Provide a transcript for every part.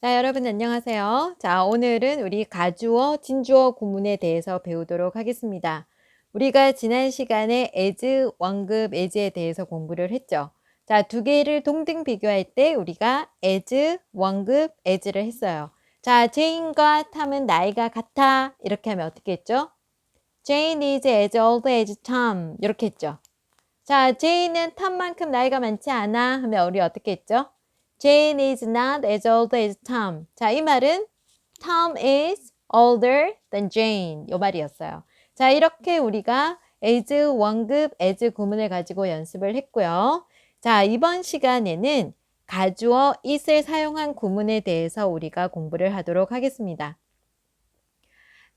자, 여러분 안녕하세요. 자, 오늘은 우리 가주어, 진주어 구문에 대해서 배우도록 하겠습니다. 우리가 지난 시간에 as, 완급, as에 대해서 공부를 했죠. 자, 두 개를 동등 비교할 때 우리가 as, 완급, as를 했어요. 자, 제인과 탐은 나이가 같아. 이렇게 하면 어떻게 했죠? Jane is as old as Tom. 이렇게 했죠. 자, 제이는 탐만큼 나이가 많지 않아 하면 우리 어떻게 했죠? Jane is not as old as Tom. 자, 이 말은 Tom is older than Jane. 이 말이었어요. 자, 이렇게 우리가 as 원급, as 구문을 가지고 연습을 했고요. 자, 이번 시간에는 가주어 it을 사용한 구문에 대해서 우리가 공부를 하도록 하겠습니다.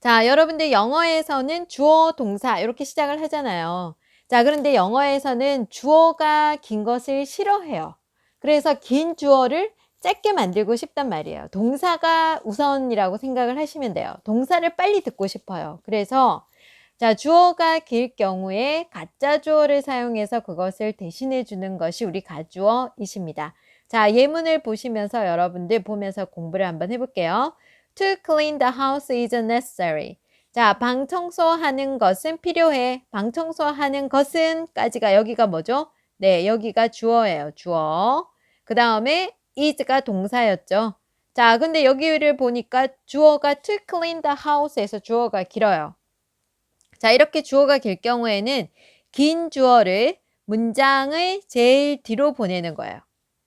자, 여러분들 영어에서는 주어, 동사 이렇게 시작을 하잖아요. 자, 그런데 영어에서는 주어가 긴 것을 싫어해요. 그래서 긴 주어를 짧게 만들고 싶단 말이에요. 동사가 우선이라고 생각을 하시면 돼요. 동사를 빨리 듣고 싶어요. 그래서 자, 주어가 길 경우에 가짜 주어를 사용해서 그것을 대신해 주는 것이 우리 가주어이십니다. 자, 예문을 보시면서 여러분들 보면서 공부를 한번 해볼게요. To clean the house is necessary. 자, 방 청소하는 것은 필요해. 방 청소하는 것은 까지가 여기가 뭐죠? 네, 여기가 주어예요. 주어. 그 다음에 is가 동사였죠. 자, 근데 여기를 보니까 주어가 to clean the house에서 주어가 길어요. 자, 이렇게 주어가 길 경우에는 긴 주어를 문장을 제일 뒤로 보내는 거예요.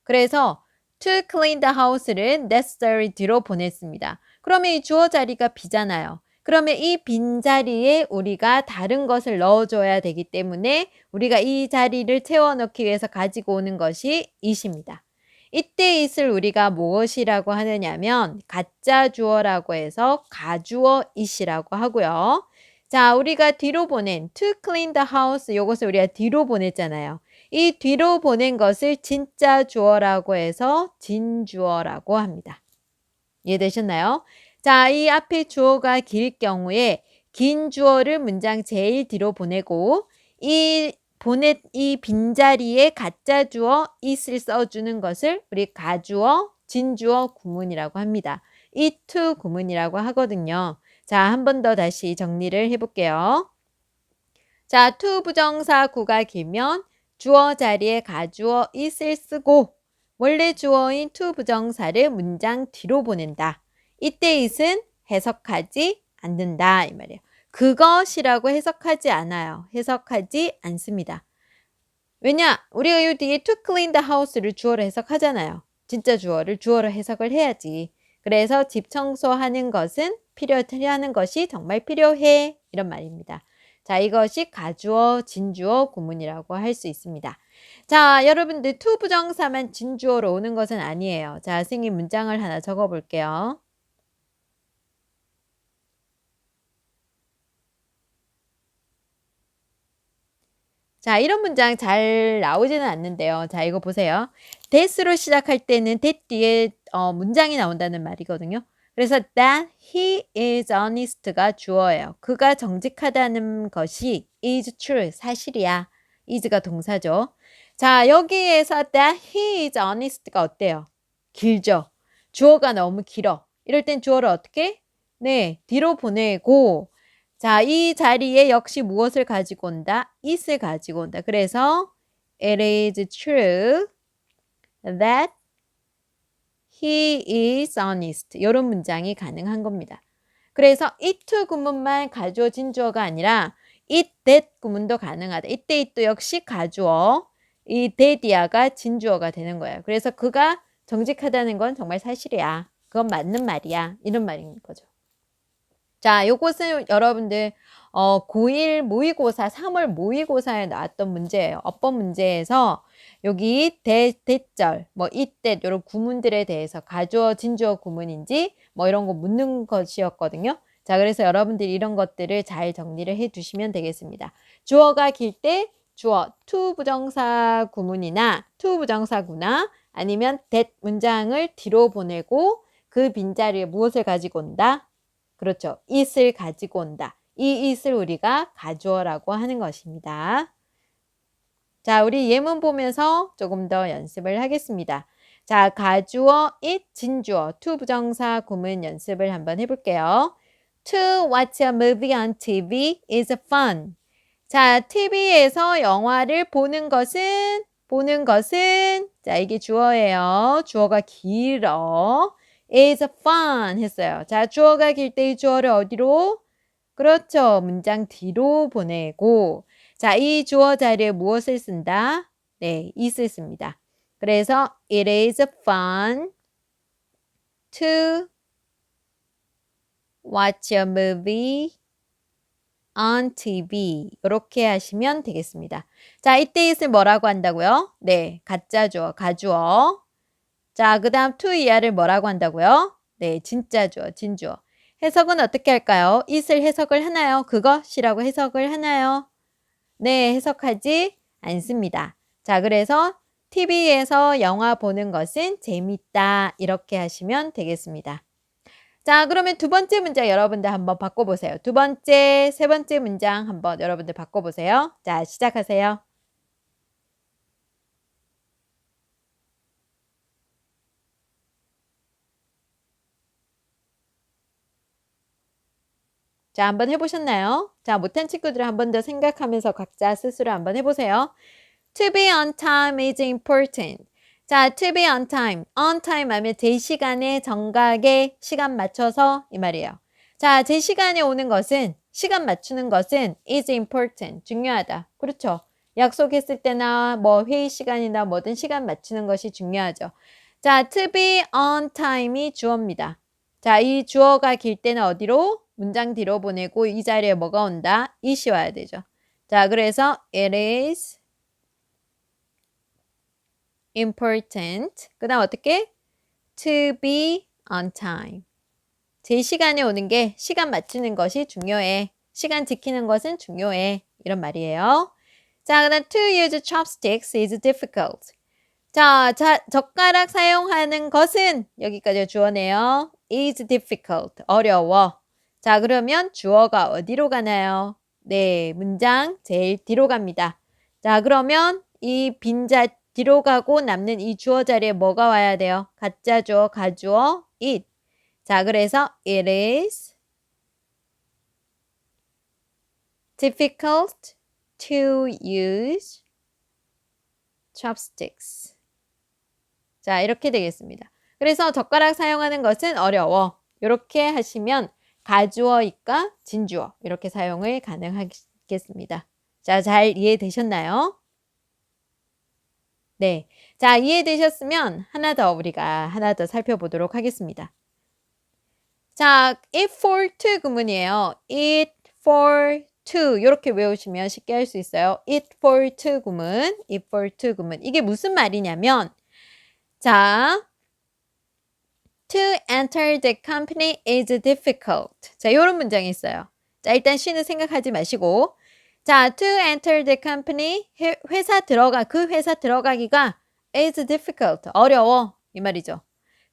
그래서 to clean the house를 necessary 뒤로 보냈습니다. 그러면 이 주어 자리가 비잖아요. 그러면 이 빈 자리에 우리가 다른 것을 넣어줘야 되기 때문에 우리가 이 자리를 채워넣기 위해서 가지고 오는 것이 it입니다. 이때 it을 우리가 무엇이라고 하느냐면 가짜 주어라고 해서 가주어 it이라고 하고요. 자, 우리가 뒤로 보낸 to clean the house 이것을 우리가 뒤로 보냈잖아요. 이 뒤로 보낸 것을 진짜 주어라고 해서 진주어라고 합니다. 이해되셨나요? 자, 이 앞에 주어가 길 경우에 긴 주어를 문장 제일 뒤로 보내고 이 빈자리에 가짜 주어 it을 써주는 것을 우리 가주어, 진주어 구문이라고 합니다. 이 to 구문이라고 하거든요. 자, 한 번 더 다시 정리를 해볼게요. 자, to 부정사 구가 길면 주어 자리에 가주어 it을 쓰고 원래 주어인 to 부정사를 문장 뒤로 보낸다. 이때 it은 해석하지 않는다 이 말이에요. 그것이라고 해석하지 않아요. 해석하지 않습니다. 왜냐? 우리가 이 뒤에 to clean the house를 주어로 해석하잖아요. 진짜 주어를 주어로 해석을 해야지. 그래서 집 청소하는 것은 필요하는 것이 정말 필요해. 이런 말입니다. 자, 이것이 가주어, 진주어 구문이라고 할 수 있습니다. 자, 여러분들 to 부정사만 진주어로 오는 것은 아니에요. 자, 선생님 문장을 하나 적어 볼게요. 자, 이런 문장 잘 나오지는 않는데요. 자, 이거 보세요. that으로 시작할 때는 that 뒤에 문장이 나온다는 말이거든요. 그래서 that he is honest가 주어예요. 그가 정직하다는 것이 is true, 사실이야. is가 동사죠. 자, 여기에서 that he is honest가 어때요? 길죠? 주어가 너무 길어. 이럴 땐 주어를 어떻게? 네, 뒤로 보내고 자, 이 자리에 역시 무엇을 가지고 온다? it을 가지고 온다. 그래서 it is true that he is honest. 이런 문장이 가능한 겁니다. 그래서 it 구문만 가주어 진주어가 아니라 it, that 구문도 가능하다. 이때 it도 역시 가주어, 이 that이야가 진주어가 되는 거예요. 그래서 그가 정직하다는 건 정말 사실이야. 그건 맞는 말이야. 이런 말인 거죠. 자, 요것은 여러분들 고1 모의고사, 3월 모의고사에 나왔던 문제예요. 어법 문제에서 여기 대절, 뭐 이때 이런 구문들에 대해서 가주어, 진주어 구문인지 뭐 이런 거 묻는 것이었거든요. 자, 그래서 여러분들이 이런 것들을 잘 정리를 해 두시면 되겠습니다. 주어가 길 때 주어, to 부정사 구문이나 to 부정사구나 아니면 that 문장을 뒤로 보내고 그 빈자리에 무엇을 가지고 온다? 그렇죠. it을 가지고 온다. 이 it을 우리가 가주어라고 하는 것입니다. 자, 우리 예문 보면서 조금 더 연습을 하겠습니다. 자, 가주어, it, 진주어, to 부정사 구문 연습을 한번 해볼게요. To watch a movie on TV is fun. 자, TV에서 영화를 보는 것은, 자, 이게 주어예요. 주어가 길어. is fun 했어요. 자, 주어가 길 때 이 주어를 어디로? 그렇죠. 문장 뒤로 보내고. 자, 이 주어 자리에 무엇을 쓴다? 네, is을 씁니다. 그래서 it is fun to watch a movie on TV. 이렇게 하시면 되겠습니다. 자, 이때 it을 뭐라고 한다고요? 네, 가짜 주어, 가주어. 자, 그 다음 to 이하를 뭐라고 한다고요? 네, 진짜 주어, 진주어. 해석은 어떻게 할까요? it을 해석을 하나요? 그것이라고 해석을 하나요? 네, 해석하지 않습니다. 자, 그래서 TV에서 영화 보는 것은 재밌다. 이렇게 하시면 되겠습니다. 자, 그러면 두 번째 문장 여러분들 한번 바꿔보세요. 두 번째, 세 번째 문장 한번 여러분들 바꿔보세요. 자, 시작하세요. 자, 한번 해보셨나요? 자, 못한 친구들은 한 번 더 생각하면서 각자 스스로 한번 해보세요. To be on time is important. 자, to be on time. on time 하면 제 시간에 정각에 시간 맞춰서 이 말이에요. 자, 제 시간에 오는 것은, 시간 맞추는 것은 is important. 중요하다. 그렇죠. 약속했을 때나 뭐 회의 시간이나 뭐든 시간 맞추는 것이 중요하죠. 자, to be on time이 주어입니다. 자, 이 주어가 길 때는 어디로? 문장 뒤로 보내고 이 자리에 뭐가 온다? it이 와야 되죠. 자, 그래서 it is important. 그 다음 어떻게? To be on time. 제 시간에 오는 게 시간 맞추는 것이 중요해. 시간 지키는 것은 중요해. 이런 말이에요. 자, 그 다음 to use chopsticks is difficult. 자, 젓가락 사용하는 것은 여기까지 주어네요. is difficult. 어려워. 자, 그러면 주어가 어디로 가나요? 네, 문장 제일 뒤로 갑니다. 자, 그러면 이 빈자 뒤로 가고 남는 이 주어 자리에 뭐가 와야 돼요? 가짜 주어, 가주어, it. 자, 그래서 it is difficult to use chopsticks. 자, 이렇게 되겠습니다. 그래서 젓가락 사용하는 것은 어려워. 이렇게 하시면 가주어이까 진주어 이렇게 사용을 가능하겠습니다. 자, 잘 이해되셨나요? 네. 자, 이해되셨으면 우리가 하나 더 살펴보도록 하겠습니다. 자, it for to 구문이에요. it for to 이렇게 외우시면 쉽게 할 수 있어요. it for to 구문, it for to 구문. 이게 무슨 말이냐면 자, to enter the company is difficult. 자, 이런 문장이 있어요. 자, 일단 C는 생각하지 마시고 자, to enter the company 그 회사 들어가기가 is difficult. 어려워. 이 말이죠.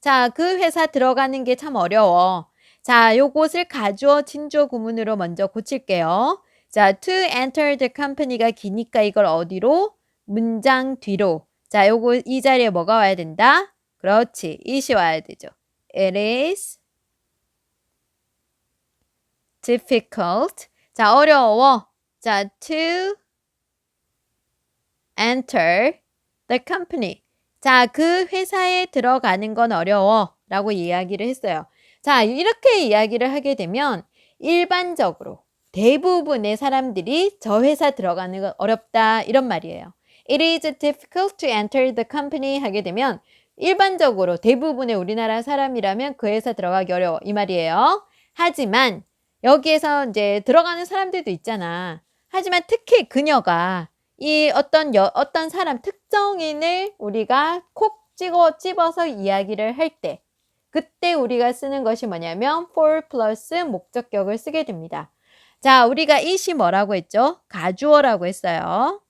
자, 그 회사 들어가는 게 참 어려워. 자, 요것을 가주어 진주어 구문으로 먼저 고칠게요. 자, to enter the company가 기니까 이걸 어디로? 문장 뒤로. 자, 요거 이 자리에 뭐가 와야 된다? 그렇지. it이 와야 되죠. It is difficult. 자, 어려워. 자, to enter the company. 자, 그 회사에 들어가는 건 어려워. 라고 이야기를 했어요. 자, 이렇게 이야기를 하게 되면 일반적으로 대부분의 사람들이 저 회사 들어가는 건 어렵다. 이런 말이에요. It is difficult to enter the company 하게 되면 일반적으로 대부분의 우리나라 사람이라면 그 회사 들어가기 어려워. 이 말이에요. 하지만 여기에서 이제 들어가는 사람들도 있잖아. 하지만 특히 그녀가 이 어떤 사람 특정인을 우리가 콕 집어서 이야기를 할 때 그때 우리가 쓰는 것이 뭐냐면 for 플러스 목적격을 쓰게 됩니다. 자, 우리가 it이 뭐라고 했죠? 가주어라고 했어요.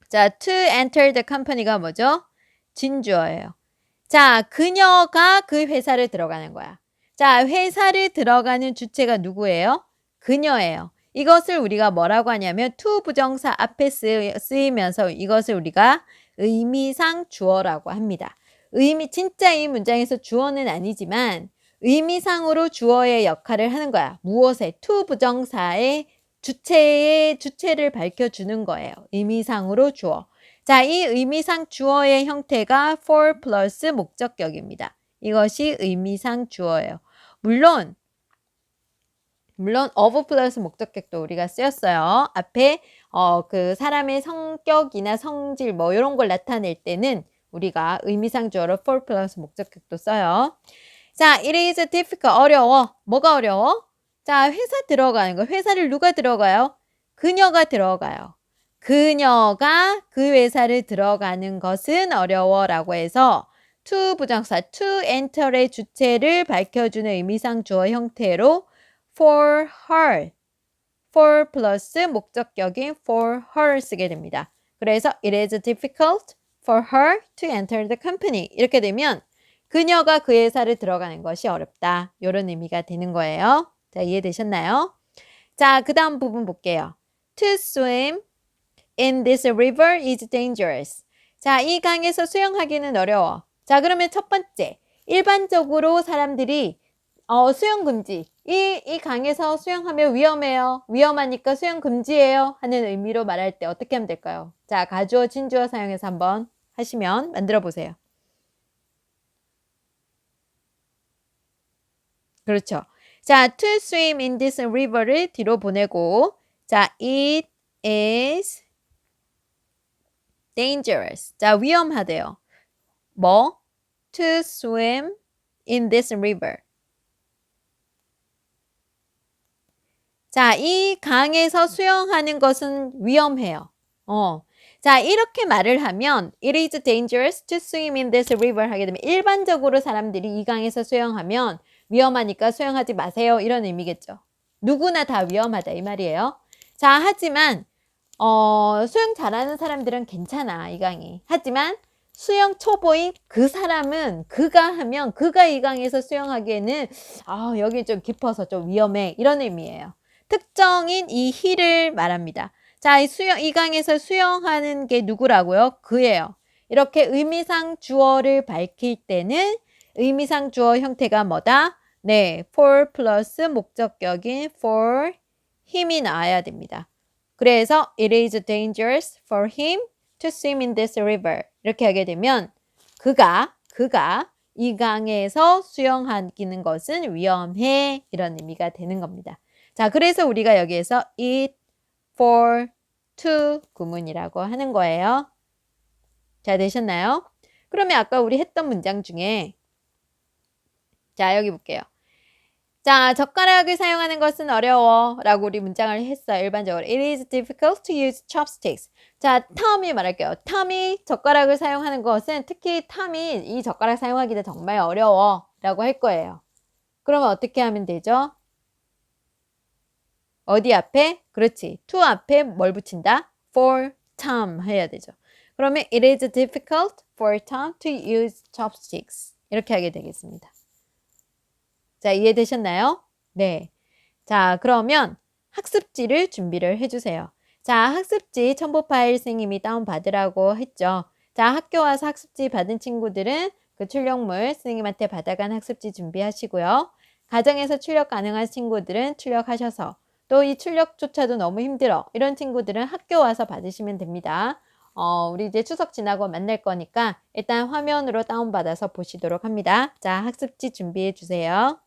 자, to enter the company가 뭐죠? 진주어예요. 자, 그녀가 그 회사를 들어가는 거야. 자, 회사를 들어가는 주체가 누구예요? 그녀예요. 이것을 우리가 뭐라고 하냐면 to 부정사 앞에 쓰이면서 이것을 우리가 의미상 주어라고 합니다. 진짜 이 문장에서 주어는 아니지만 의미상으로 주어의 역할을 하는 거야. 무엇에? to 부정사의 주체를 밝혀주는 거예요. 의미상으로 주어. 자, 이 의미상 주어의 형태가 for 플러스 목적격입니다. 이것이 의미상 주어예요. 물론 of 플러스 목적격도 우리가 쓰였어요. 앞에 그 사람의 성격이나 성질 뭐 이런 걸 나타낼 때는 우리가 의미상 주어로 for 플러스 목적격도 써요. 자, it is difficult. 어려워. 뭐가 어려워? 자, 회사 들어가는 거. 회사를 누가 들어가요? 그녀가 들어가요. 그녀가 그 회사를 들어가는 것은 어려워라고 해서 to 부정사 to enter의 주체를 밝혀주는 의미상 주어 형태로 for her, for 플러스 목적격인 for her 쓰게 됩니다. 그래서 it is difficult for her to enter the company. 이렇게 되면 그녀가 그 회사를 들어가는 것이 어렵다. 이런 의미가 되는 거예요. 자, 이해되셨나요? 자, 그 다음 부분 볼게요. To swim in this river is dangerous. 자, 이 강에서 수영하기는 어려워. 자, 그러면 첫 번째. 일반적으로 사람들이 수영 금지. 이 강에서 수영하면 위험해요. 위험하니까 수영 금지예요. 하는 의미로 말할 때 어떻게 하면 될까요? 자, 가주어, 진주어 사용해서 한번 하시면 만들어 보세요. 그렇죠. 자, to swim in this river를 뒤로 보내고 자, it is dangerous. 자, 위험하대요. 뭐? To swim in this river. 자, 이 강에서 수영하는 것은 위험해요. 자, 이렇게 말을 하면 it is dangerous to swim in this river 하게 되면 일반적으로 사람들이 이 강에서 수영하면 위험하니까 수영하지 마세요. 이런 의미겠죠. 누구나 다 위험하다 이 말이에요. 자, 하지만 수영 잘하는 사람들은 괜찮아 이 강이. 하지만 수영 초보인 그 사람은 그가 이 강에서 수영하기에는 여기 좀 깊어서 좀 위험해 이런 의미예요. 특정인 이 he를 말합니다. 자, 이 강에서 수영하는 게 누구라고요? 그예요. 이렇게 의미상 주어를 밝힐 때는 의미상 주어 형태가 뭐다? 네, for 플러스 목적격인 for him이 나와야 됩니다. 그래서 it is dangerous for him to swim in this river. 이렇게 하게 되면 그가 이 강에서 수영하기는 것은 위험해. 이런 의미가 되는 겁니다. 자, 그래서 우리가 여기에서 it for to 구문이라고 하는 거예요. 자, 되셨나요? 그러면 아까 우리 했던 문장 중에 자, 여기 볼게요. 자, 젓가락을 사용하는 것은 어려워 라고 우리 문장을 했어요. 일반적으로 it is difficult to use chopsticks. 자, 텀이 말할게요. 텀이 젓가락을 사용하는 것은 특히 텀이 이 젓가락 사용하기는 정말 어려워 라고 할 거예요. 그러면 어떻게 하면 되죠? 어디 앞에? 그렇지. to 앞에 뭘 붙인다? for Tom 해야 되죠. 그러면 it is difficult for Tom to use chopsticks. 이렇게 하게 되겠습니다. 자, 이해되셨나요? 네. 자, 그러면 학습지를 준비를 해주세요. 자, 학습지 첨부 파일 선생님이 다운받으라고 했죠. 자, 학교 와서 학습지 받은 친구들은 그 출력물 선생님한테 받아간 학습지 준비하시고요. 가정에서 출력 가능한 친구들은 출력하셔서 또 이 출력조차도 너무 힘들어. 이런 친구들은 학교 와서 받으시면 됩니다. 우리 이제 추석 지나고 만날 거니까 일단 화면으로 다운받아서 보시도록 합니다. 자, 학습지 준비해 주세요.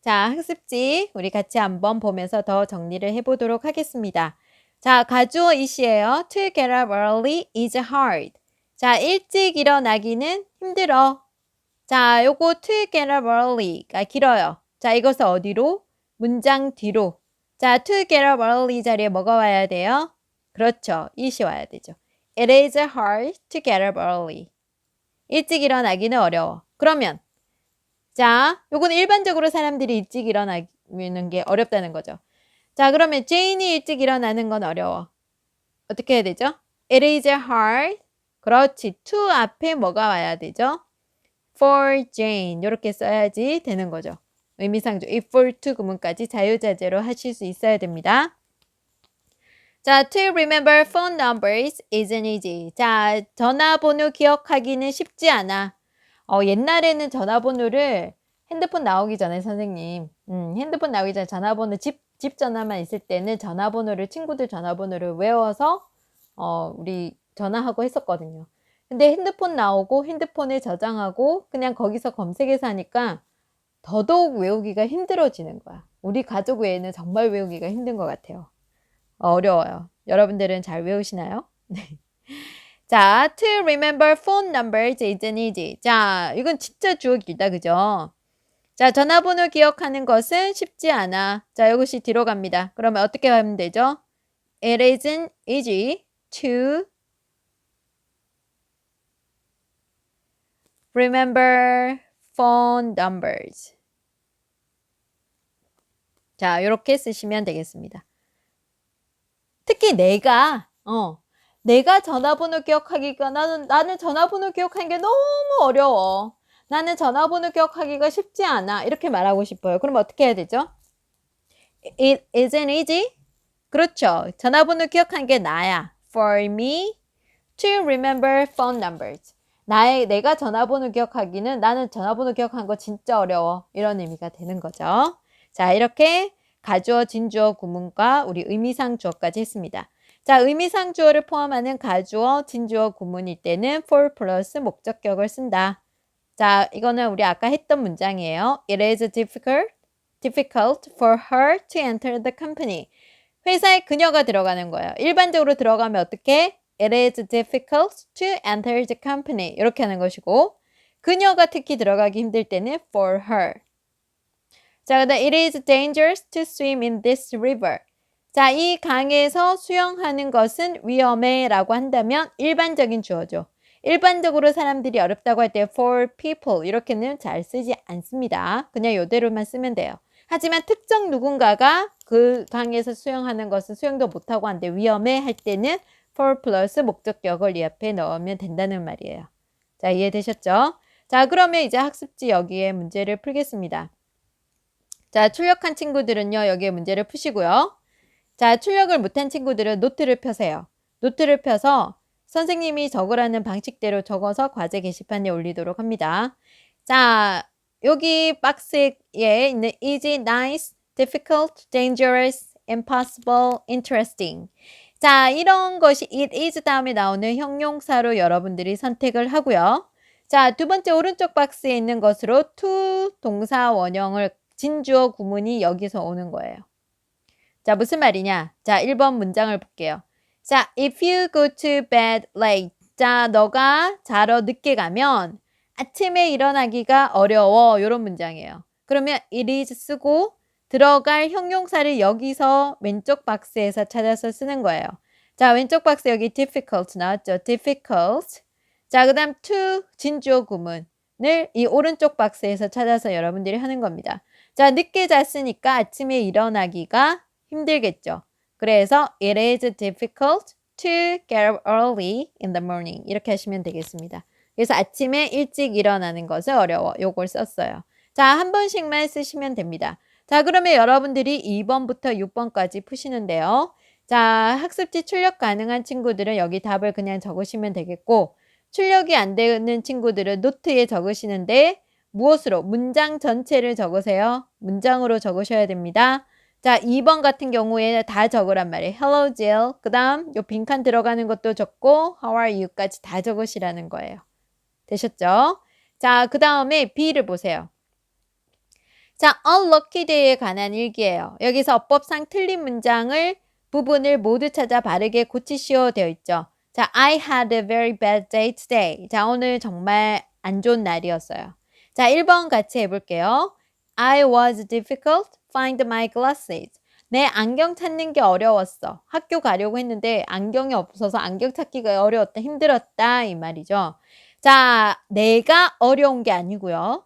자, 학습지 우리 같이 한번 보면서 더 정리를 해보도록 하겠습니다. 자, 가주어 이시예요. To get up early is hard. 자, 일찍 일어나기는 힘들어. 자, 요거 to get up early가 길어요. 자, 이것을 어디로? 문장 뒤로. 자, to get up early 자리에 뭐가 와야 돼요? 그렇죠. it이 와야 되죠. It is hard to get up early. 일찍 일어나기는 어려워. 그러면 자, 요거는 일반적으로 사람들이 일찍 일어나는 게 어렵다는 거죠. 자, 그러면 제인이 일찍 일어나는 건 어려워. 어떻게 해야 되죠? It is hard. 그렇지. to 앞에 뭐가 와야 되죠? For Jane. 이렇게 써야지 되는 거죠. 의미상조 if for to 구문까지 자유자재로 하실 수 있어야 됩니다. 자, to remember phone numbers isn't easy. 자, 전화번호 기억하기는 쉽지 않아. 옛날에는 전화번호를 핸드폰 나오기 전에 선생님, 핸드폰 나오기 전에 전화번호 집 전화만 있을 때는 전화번호를 친구들 전화번호를 외워서 우리 전화하고 했었거든요. 근데 핸드폰 나오고 핸드폰에 저장하고 그냥 거기서 검색해서 하니까 더더욱 외우기가 힘들어지는 거야. 우리 가족 외에는 정말 외우기가 힘든 것 같아요. 어려워요. 여러분들은 잘 외우시나요? 네. 자, to remember phone numbers isn't easy. 자, 이건 진짜 주어 길다, 그죠? 자, 전화번호 기억하는 것은 쉽지 않아. 자, 이것이 뒤로 갑니다. 그러면 어떻게 하면 되죠? It isn't easy to remember phone numbers. 자, 이렇게 쓰시면 되겠습니다. 특히 내가 전화번호 기억하기가 나는 전화번호 기억하는 게 너무 어려워. 나는 전화번호 기억하기가 쉽지 않아. 이렇게 말하고 싶어요. 그럼 어떻게 해야 되죠? It isn't easy. 그렇죠. 전화번호 기억하는 게 나야. For me to remember phone numbers. 내가 전화번호 기억하기는 나는 전화번호 기억하는 거 진짜 어려워. 이런 의미가 되는 거죠. 자, 이렇게 가주어, 진주어, 구문과 우리 의미상 주어까지 했습니다. 자, 의미상 주어를 포함하는 가주어, 진주어, 구문일 때는 for 플러스 목적격을 쓴다. 자, 이거는 우리 아까 했던 문장이에요. It is difficult for her to enter the company. 회사에 그녀가 들어가는 거예요. 일반적으로 들어가면 어떻게? It is difficult to enter the company. 이렇게 하는 것이고 그녀가 특히 들어가기 힘들 때는 for her. 자, 그다음 It is dangerous to swim in this river. 자, 이 강에서 수영하는 것은 위험해 라고 한다면 일반적인 주어죠. 일반적으로 사람들이 어렵다고 할 때 for people 이렇게는 잘 쓰지 않습니다. 그냥 이대로만 쓰면 돼요. 하지만 특정 누군가가 그 강에서 수영하는 것은 수영도 못하고 한데 위험해 할 때는 for 플러스 목적격을 이 앞에 넣으면 된다는 말이에요. 자, 이해되셨죠? 자, 그러면 이제 학습지 여기에 문제를 풀겠습니다. 자, 출력한 친구들은요, 여기에 문제를 푸시고요. 자, 출력을 못한 친구들은 노트를 펴세요. 노트를 펴서 선생님이 적으라는 방식대로 적어서 과제 게시판에 올리도록 합니다. 자, 여기 박스에 있는 easy, nice, difficult, dangerous, impossible, interesting. 자, 이런 것이 it is 다음에 나오는 형용사로 여러분들이 선택을 하고요. 자, 두 번째 오른쪽 박스에 있는 것으로 to 동사 원형을 진주어 구문이 여기서 오는 거예요. 자, 무슨 말이냐? 자, 1번 문장을 볼게요. 자, if you go to bed late. 자, 너가 자러 늦게 가면 아침에 일어나기가 어려워. 이런 문장이에요. 그러면 it is 쓰고 들어갈 형용사를 여기서 왼쪽 박스에서 찾아서 쓰는 거예요. 자, 왼쪽 박스 여기 difficult 나왔죠? difficult. 자, 그 다음 to 진주어 구문을 이 오른쪽 박스에서 찾아서 여러분들이 하는 겁니다. 자, 늦게 잤으니까 아침에 일어나기가 힘들겠죠. 그래서 it is difficult to get up early in the morning. 이렇게 하시면 되겠습니다. 그래서 아침에 일찍 일어나는 것은 어려워. 요걸 썼어요. 자, 한 번씩만 쓰시면 됩니다. 자, 그러면 여러분들이 2번부터 6번까지 푸시는데요. 자, 학습지 출력 가능한 친구들은 여기 답을 그냥 적으시면 되겠고 출력이 안 되는 친구들은 노트에 적으시는데 무엇으로? 문장 전체를 적으세요. 문장으로 적으셔야 됩니다. 자, 2번 같은 경우에는 다 적으란 말이에요. Hello, Jill. 그 다음 요 빈칸 들어가는 것도 적고 How are you?까지 다 적으시라는 거예요. 되셨죠? 자, 그 다음에 B를 보세요. 자, unlucky day에 관한 일기예요. 여기서 어법상 틀린 문장을 부분을 모두 찾아 바르게 고치시오 되어 있죠. 자, I had a very bad day today. 자, 오늘 정말 안 좋은 날이었어요. 자, 1번 같이 해볼게요. I was difficult find my glasses. 내 안경 찾는 게 어려웠어. 학교 가려고 했는데 안경이 없어서 안경 찾기가 어려웠다, 힘들었다 이 말이죠. 자, 내가 어려운 게 아니고요.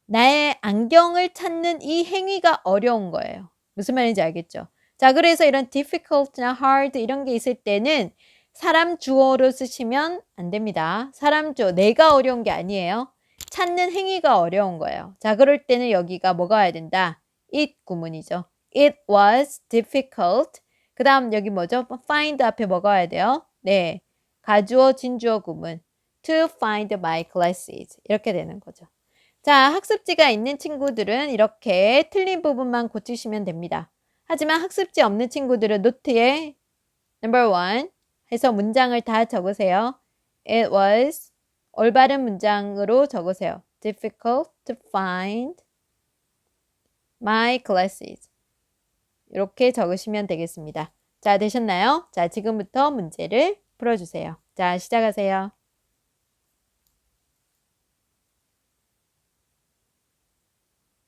나의 안경을 찾는 이 행위가 어려운 거예요. 무슨 말인지 알겠죠? 자, 그래서 이런 difficult나 hard 이런 게 있을 때는 사람 주어로 쓰시면 안 됩니다. 사람 주어, 내가 어려운 게 아니에요. 찾는 행위가 어려운 거예요. 자, 그럴 때는 여기가 뭐가 와야 된다? it 구문이죠. It was difficult 그 다음 여기 뭐죠? find 앞에 뭐가 와야 돼요? 네, 가주어, 진주어 구문. to find my glasses. 이렇게 되는 거죠. 자, 학습지가 있는 친구들은 이렇게 틀린 부분만 고치시면 됩니다. 하지만 학습지 없는 친구들은 노트에 number 1 해서 문장을 다 적으세요. It was 올바른 문장으로 적으세요. difficult to find my glasses. 이렇게 적으시면 되겠습니다. 자, 되셨나요? 자, 지금부터 문제를 풀어주세요. 자, 시작하세요.